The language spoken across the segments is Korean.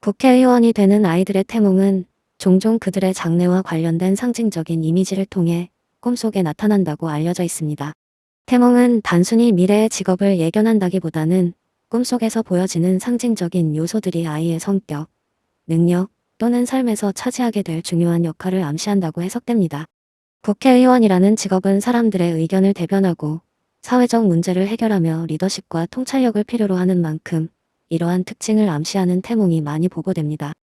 국회의원이 되는 아이들의 태몽은 종종 그들의 장래와 관련된 상징적인 이미지를 통해 꿈속에 나타난다고 알려져 있습니다. 태몽은 단순히 미래의 직업을 예견한다기보다는 꿈속에서 보여지는 상징적인 요소들이 아이의 성격, 능력 또는 삶에서 차지하게 될 중요한 역할을 암시한다고 해석됩니다. 국회의원이라는 직업은 사람들의 의견을 대변하고 사회적 문제를 해결하며 리더십과 통찰력을 필요로 하는 만큼 이러한 특징을 암시하는 태몽이 많이 보고됩니다.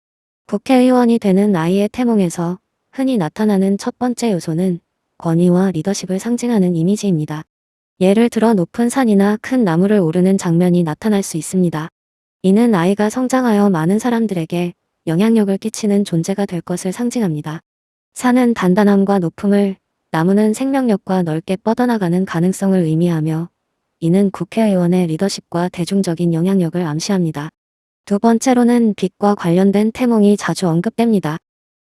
국회의원이 되는 아이의 태몽에서 흔히 나타나는 첫 번째 요소는 권위와 리더십을 상징하는 이미지입니다. 예를 들어 높은 산이나 큰 나무를 오르는 장면이 나타날 수 있습니다. 이는 아이가 성장하여 많은 사람들에게 영향력을 끼치는 존재가 될 것을 상징합니다. 산은 단단함과 높음을, 나무는 생명력과 넓게 뻗어나가는 가능성을 의미하며 이는 국회의원의 리더십과 대중적인 영향력을 암시합니다. 두 번째로는 빛과 관련된 태몽이 자주 언급됩니다.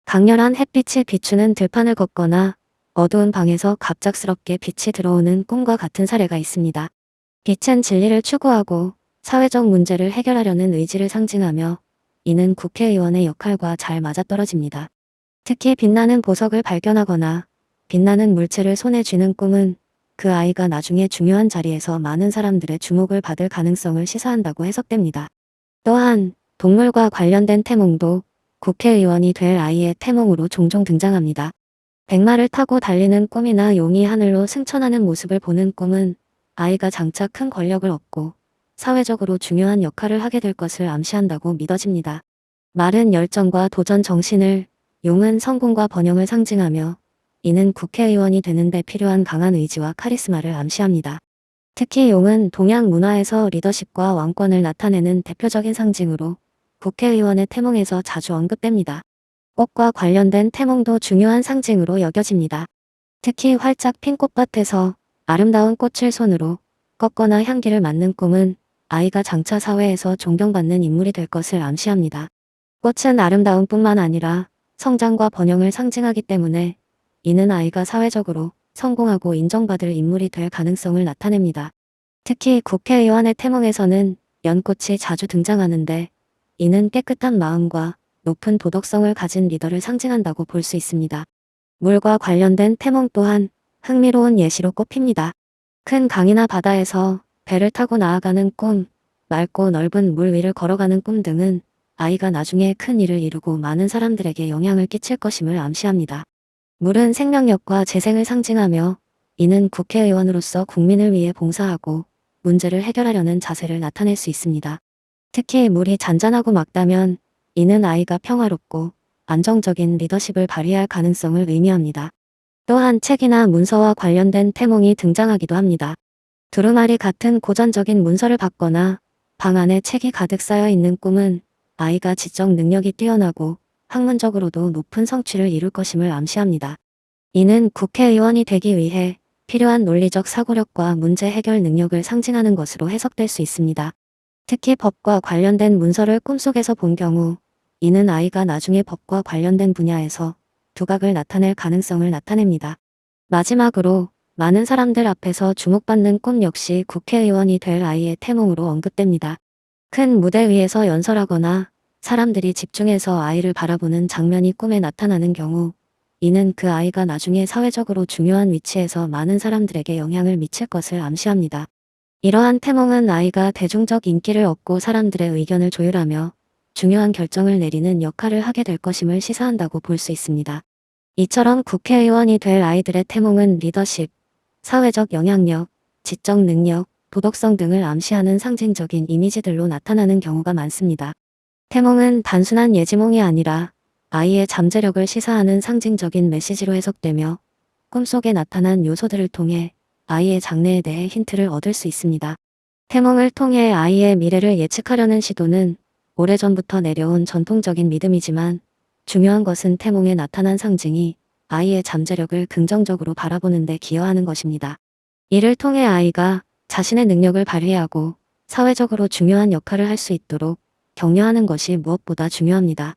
강렬한 햇빛이 비추는 들판을 걷거나 어두운 방에서 갑작스럽게 빛이 들어오는 꿈과 같은 사례가 있습니다. 빛은 진리를 추구하고 사회적 문제를 해결하려는 의지를 상징하며 이는 국회의원의 역할과 잘 맞아떨어집니다. 특히 빛나는 보석을 발견하거나 빛나는 물체를 손에 쥐는 꿈은 그 아이가 나중에 중요한 자리에서 많은 사람들의 주목을 받을 가능성을 시사한다고 해석됩니다. 또한 동물과 관련된 태몽도 국회의원이 될 아이의 태몽으로 종종 등장합니다. 백마를 타고 달리는 꿈이나 용이 하늘로 승천하는 모습을 보는 꿈은 아이가 장차 큰 권력을 얻고 사회적으로 중요한 역할을 하게 될 것을 암시한다고 믿어집니다. 말은 열정과 도전 정신을, 용은 성공과 번영을 상징하며 이는 국회의원이 되는데 필요한 강한 의지와 카리스마를 암시합니다. 특히 용은 동양 문화에서 리더십과 왕권을 나타내는 대표적인 상징으로 국회의원의 태몽에서 자주 언급됩니다. 꽃과 관련된 태몽도 중요한 상징으로 여겨집니다. 특히 활짝 핀 꽃밭에서 아름다운 꽃을 손으로 꺾거나 향기를 맡는 꿈은 아이가 장차 사회에서 존경받는 인물이 될 것을 암시합니다. 꽃은 아름다움뿐만 아니라 성장과 번영을 상징하기 때문에 이는 아이가 사회적으로 성공하고 인정받을 인물이 될 가능성을 나타냅니다. 특히 국회의원의 태몽에서는 연꽃이 자주 등장하는데 이는 깨끗한 마음과 높은 도덕성을 가진 리더를 상징한다고 볼 수 있습니다. 물과 관련된 태몽 또한 흥미로운 예시로 꼽힙니다. 큰 강이나 바다에서 배를 타고 나아가는 꿈, 맑고 넓은 물 위를 걸어가는 꿈 등은 아이가 나중에 큰 일을 이루고 많은 사람들에게 영향을 끼칠 것임을 암시합니다. 물은 생명력과 재생을 상징하며 이는 국회의원으로서 국민을 위해 봉사하고 문제를 해결하려는 자세를 나타낼 수 있습니다. 특히 물이 잔잔하고 맑다면 이는 아이가 평화롭고 안정적인 리더십을 발휘할 가능성을 의미합니다. 또한 책이나 문서와 관련된 태몽이 등장하기도 합니다. 두루마리 같은 고전적인 문서를 받거나 방 안에 책이 가득 쌓여 있는 꿈은 아이가 지적 능력이 뛰어나고 학문적으로도 높은 성취를 이룰 것임을 암시합니다. 이는 국회의원이 되기 위해 필요한 논리적 사고력과 문제 해결 능력을 상징하는 것으로 해석될 수 있습니다. 특히 법과 관련된 문서를 꿈속에서 본 경우 이는 아이가 나중에 법과 관련된 분야에서 두각을 나타낼 가능성을 나타냅니다. 마지막으로 많은 사람들 앞에서 주목받는 꿈 역시 국회의원이 될 아이의 태몽으로 언급됩니다. 큰 무대 위에서 연설하거나 사람들이 집중해서 아이를 바라보는 장면이 꿈에 나타나는 경우 이는 그 아이가 나중에 사회적으로 중요한 위치에서 많은 사람들에게 영향을 미칠 것을 암시합니다. 이러한 태몽은 아이가 대중적 인기를 얻고 사람들의 의견을 조율하며 중요한 결정을 내리는 역할을 하게 될 것임을 시사한다고 볼 수 있습니다. 이처럼 국회의원이 될 아이들의 태몽은 리더십, 사회적 영향력, 지적 능력, 도덕성 등을 암시하는 상징적인 이미지들로 나타나는 경우가 많습니다. 태몽은 단순한 예지몽이 아니라 아이의 잠재력을 시사하는 상징적인 메시지로 해석되며 꿈속에 나타난 요소들을 통해 아이의 장래에 대해 힌트를 얻을 수 있습니다. 태몽을 통해 아이의 미래를 예측하려는 시도는 오래전부터 내려온 전통적인 믿음이지만 중요한 것은 태몽에 나타난 상징이 아이의 잠재력을 긍정적으로 바라보는 데 기여하는 것입니다. 이를 통해 아이가 자신의 능력을 발휘하고 사회적으로 중요한 역할을 할 수 있도록 격려하는 것이 무엇보다 중요합니다.